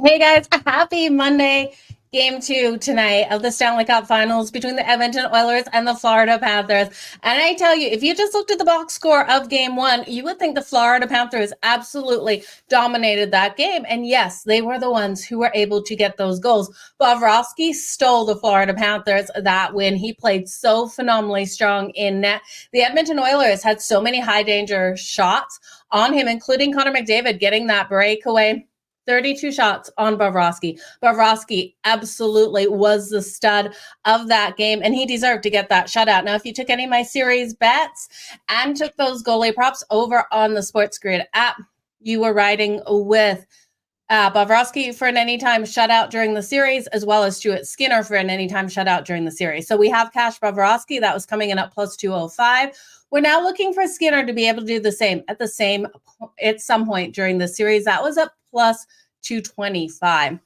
Hey guys, happy Monday. Game 2 tonight of the Stanley Cup Finals between the Edmonton Oilers and the Florida Panthers. And I tell you, if you just looked at the box score of Game 1, you would think the Florida Panthers absolutely dominated that game. And yes, they were the ones who were able to get those goals. Bobrovsky stole the Florida Panthers that win. He played so phenomenally strong in net. The Edmonton Oilers had so many high danger shots on him, including Connor McDavid getting that breakaway. 32 shots on Bobrovsky. Bobrovsky absolutely was the stud of that game, and he deserved to get that shutout. Now, if you took any of my series bets and took those goalie props over on the SportsGrid app, you were riding with Bobrovsky for an anytime shutout during the series, as well as Stuart Skinner for an anytime shutout during the series. So we have cash Bobrovsky. That was coming in at plus 205. We're now looking for Skinner to be able to do the same at some point during the series. That was at plus 225.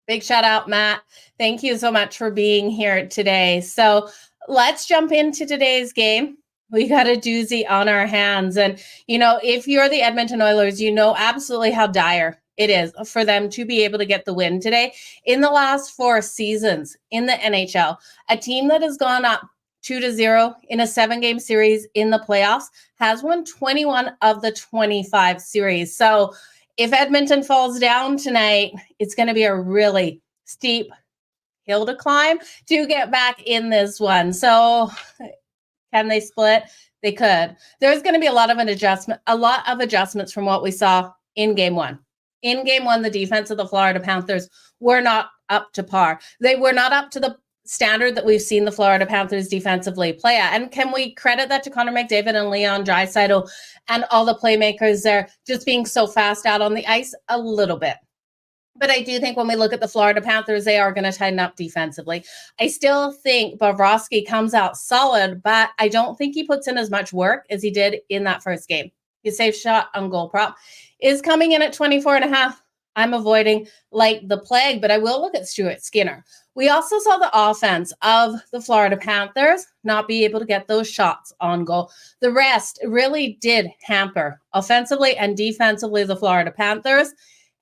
Big shout out, Matt. Thank you so much for being here today. So let's jump into today's game. We got a doozy on our hands. And, if you're the Edmonton Oilers, you know absolutely how dire it is for them to be able to get the win today. In the last 4 seasons in the NHL, a team that has gone up 2-0 in a 7-game series in the playoffs has won 21 of the 25 series. So if Edmonton falls down tonight, it's going to be a really steep hill to climb to get back in this one. So can they split? They could. There's going to be a lot of adjustments from what we saw in Game 1. In Game 1, the defense of the Florida Panthers were not up to par. They were not up to the standard that we've seen the Florida Panthers defensively play at. And can we credit that to Connor McDavid and Leon Draisaitl and all the playmakers there just being so fast out on the ice? A little bit. But I do think when we look at the Florida Panthers, they are going to tighten up defensively. I still think Bobrovsky comes out solid, but I don't think he puts in as much work as he did in that first game. His safe shot on goal prop is coming in at 24.5. I'm avoiding like the plague, but I will look at Stuart Skinner. We also saw the offense of the Florida Panthers not be able to get those shots on goal. The rest really did hamper offensively and defensively the Florida Panthers,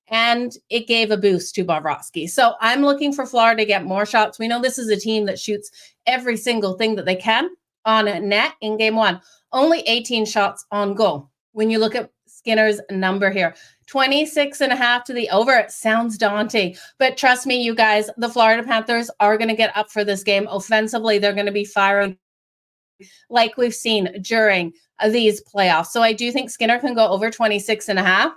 and it gave a boost to Bobrovsky. So I'm looking for Florida to get more shots. We know this is a team that shoots every single thing that they can on net in Game 1. Only 18 shots on goal. When you look at Skinner's number here, 26.5 to the over. It sounds daunting, but trust me, you guys, the Florida Panthers are going to get up for this game. Offensively, they're going to be firing like we've seen during these playoffs. So I do think Skinner can go over 26.5.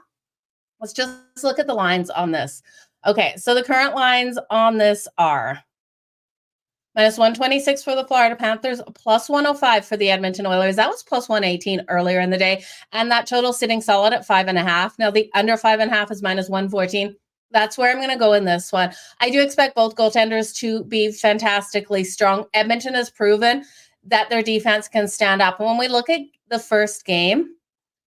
Let's just look at the lines on this. Okay, so the current lines on this are minus 126 for the Florida Panthers, plus 105 for the Edmonton Oilers. That was plus 118 earlier in the day. And that total sitting solid at 5.5. Now the under 5.5 is minus 114. That's where I'm going to go in this one. I do expect both goaltenders to be fantastically strong. Edmonton has proven that their defense can stand up. And when we look at the first game,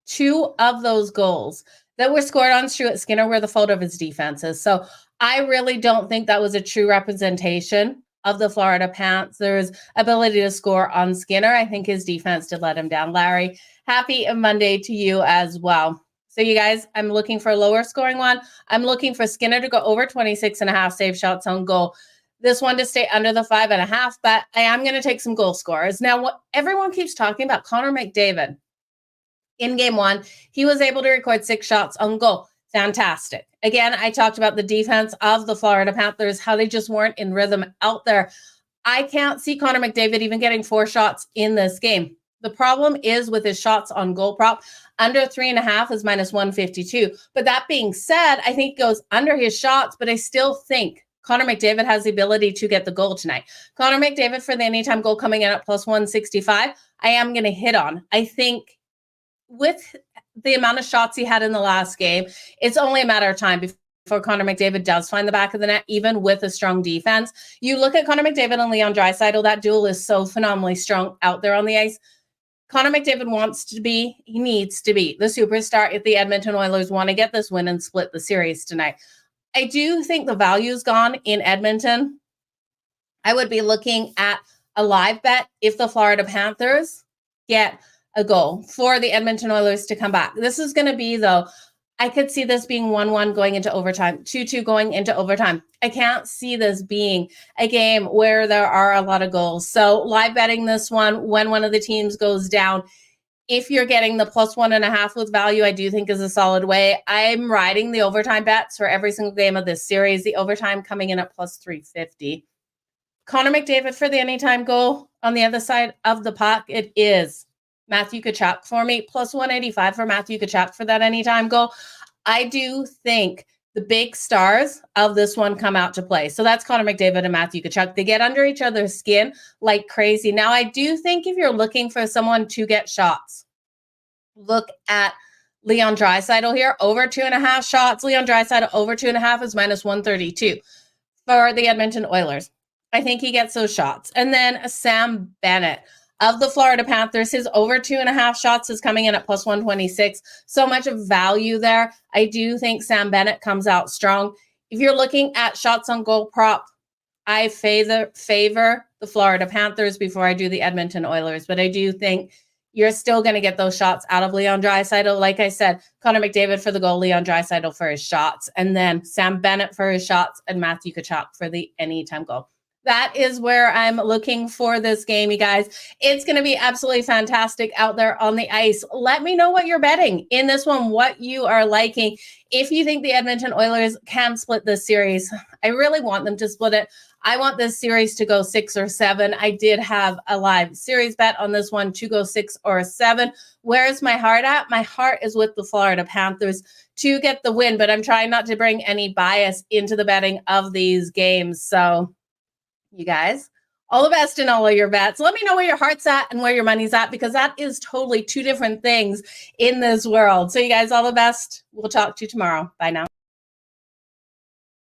2 of those goals that were scored on Stuart Skinner were the fault of his defenses. So I really don't think that was a true representation of the Florida Panthers' ability to score on Skinner. I think his defense did let him down. Larry, happy Monday to you as well. So you guys, I'm looking for a lower scoring one. I'm looking for Skinner to go over 26.5 save shots on goal. This one to stay under the 5.5, but I am going to take some goal scorers. Now, what everyone keeps talking about, Connor McDavid. In Game 1, he was able to record 6 shots on goal. Fantastic. Again, I talked about the defense of the Florida Panthers, how they just weren't in rhythm out there. I can't see Connor McDavid even getting 4 shots in this game. The problem is with his shots on goal prop. Under 3.5 is minus 152. But that being said, I think he goes under his shots, but I still think Connor McDavid has the ability to get the goal tonight. Connor McDavid for the anytime goal coming in at plus 165, I am going to hit on. I think with the amount of shots he had in the last game, it's only a matter of time before Connor McDavid does find the back of the net, even with a strong defense. You look at Connor McDavid and Leon Draisaitl, that duel is so phenomenally strong out there on the ice. Connor McDavid he needs to be the superstar if the Edmonton Oilers want to get this win and split the series tonight. I do think the value's gone in Edmonton. I would be looking at a live bet if the Florida Panthers get a goal for the Edmonton Oilers to come back. This is going to be, though, I could see this being 1-1 going into overtime, 2-2 going into overtime. I can't see this being a game where there are a lot of goals. So live betting this one when one of the teams goes down. If you're getting the +1.5 with value, I do think is a solid way. I'm riding the overtime bets for every single game of this series. The overtime coming in at +350. Connor McDavid for the anytime goal. On the other side of the puck, it is Matthew Tkachuk for me, +185 for Matthew Tkachuk for that anytime goal. I do think the big stars of this one come out to play. So that's Connor McDavid and Matthew Tkachuk. They get under each other's skin like crazy. Now, I do think if you're looking for someone to get shots, look at Leon Draisaitl here, over 2.5 shots. Leon Draisaitl over 2.5 is -132 for the Edmonton Oilers. I think he gets those shots. And then Sam Bennett of the Florida Panthers, his over 2.5 shots is coming in at +126. So much of value there. I do think Sam Bennett comes out strong. If you're looking at shots on goal prop, I favor the Florida Panthers before I do the Edmonton Oilers. But I do think you're still going to get those shots out of Leon Draisaitl. Like I said, Connor McDavid for the goal, Leon Draisaitl for his shots, and then Sam Bennett for his shots and Matthew Tkachuk for the anytime goal. That is where I'm looking for this game, you guys. It's going to be absolutely fantastic out there on the ice. Let me know what you're betting in this one, what you are liking. If you think the Edmonton Oilers can split this series, I really want them to split it. I want this series to go 6 or 7. I did have a live series bet on this one to go 6 or 7. Where's my heart at? My heart is with the Florida Panthers to get the win, but I'm trying not to bring any bias into the betting of these games. So you guys, all the best in all of your bets. Let me know where your heart's at and where your money's at, because that is totally two different things in this world. So you guys, all the best. We'll talk to you tomorrow. Bye now.